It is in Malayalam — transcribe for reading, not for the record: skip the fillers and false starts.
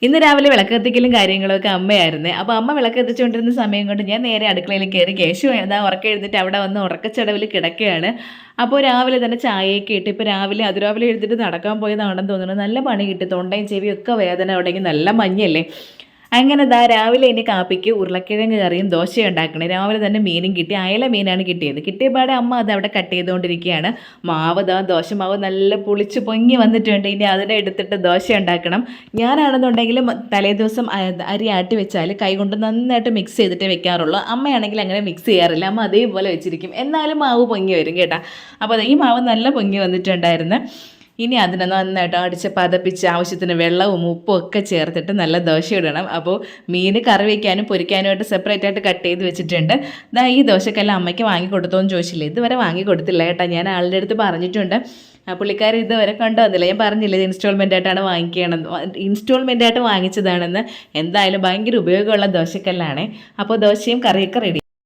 ഇന്ന് രാവിലെ വിളക്കത്തിക്കലും കാര്യങ്ങളൊക്കെ അമ്മയായിരുന്നേ. അപ്പോൾ അമ്മ വിളക്കെത്തിച്ചുകൊണ്ടിരുന്ന സമയം കൊണ്ട് ഞാൻ നേരെ അടുക്കളയിൽ കയറി കേശു എന്താ ഉറക്കം എഴുന്നിട്ട് അവിടെ വന്ന് ഉറക്കച്ചടവിൽ കിടക്കുകയാണ്. അപ്പോൾ രാവിലെ തന്നെ ചായയൊക്കെ ഇട്ട് ഇപ്പോൾ അതിരാവിലെ എഴുതിട്ട് നടക്കാൻ പോയതാണെന്ന് തോന്നുന്നു. നല്ല പണി കിട്ടി. തൊണ്ടയും ചെവിയും ഒക്കെ വേദന തുടങ്ങി. നല്ല മഞ്ഞല്ലേ. അങ്ങനെ രാവിലെ ഇനി കാപ്പിക്ക് ഉരുളക്കിഴങ്ങ് കറിയും ദോശയും ഉണ്ടാക്കണേ. രാവിലെ തന്നെ മീനും കിട്ടി. അയല മീനാണ് കിട്ടിയത്. കിട്ടിയപാടെ അമ്മ അത് അവിടെ കട്ട് ചെയ്തുകൊണ്ടിരിക്കുകയാണ്. മാവ് ദോശ മാവ് നല്ല പുളിച്ച് പൊങ്ങി വന്നിട്ടുണ്ട്. ഇനി അതിനെ എടുത്തിട്ട് ദോശ ഉണ്ടാക്കണം. ഞാനാണെന്നുണ്ടെങ്കിലും തലേദിവസം അരി ആട്ടി വെച്ചാൽ കൈ കൊണ്ട് നന്നായിട്ട് മിക്സ് ചെയ്തിട്ടേ വെക്കാറുള്ളൂ. അമ്മയാണെങ്കിൽ അങ്ങനെ മിക്സ് ചെയ്യാറില്ല. അമ്മ അതേപോലെ വെച്ചിരിക്കും. എന്നാലും മാവ് പൊങ്ങി വരും കേട്ടോ. അപ്പോൾ ഈ മാവ് നല്ല പൊങ്ങി വന്നിട്ടുണ്ടായിരുന്നു. ഇനി അതിനെ നന്നായിട്ട് അടിച്ച് പതപ്പിച്ച് ആവശ്യത്തിന് വെള്ളവും ഉപ്പും ഒക്കെ ചേർത്തിട്ട് നല്ല ദോശ ഇടണം. അപ്പോൾ മീൻ കറി വയ്ക്കാനും പൊരിക്കാനുമായിട്ട് സെപ്പറേറ്റ് ആയിട്ട് കട്ട് ചെയ്ത് വെച്ചിട്ടുണ്ട്. ഈ ദോശക്കെല്ലാം അമ്മയ്ക്ക് വാങ്ങിക്കൊടുത്തോന്ന് ചോദിച്ചില്ലേ? ഇതുവരെ വാങ്ങിക്കൊടുത്തില്ല കേട്ടോ. ഞാൻ ആളുടെ അടുത്ത് പറഞ്ഞിട്ടുണ്ട്. പുള്ളിക്കാർ ഇതുവരെ കൊണ്ടുവന്നില്ല. ഞാൻ പറഞ്ഞില്ല ഇത് ഇൻസ്റ്റാൾമെൻ്റ് ആയിട്ടാണ് ഇൻസ്റ്റാൾമെൻ്റ് ആയിട്ട് വാങ്ങിച്ചതാണെന്ന്. എന്തായാലും ഭയങ്കര ഉപയോഗമുള്ള ദോശക്കല്ലാണ്. അപ്പോൾ ദോശയും കറിയൊക്കെ റെഡി.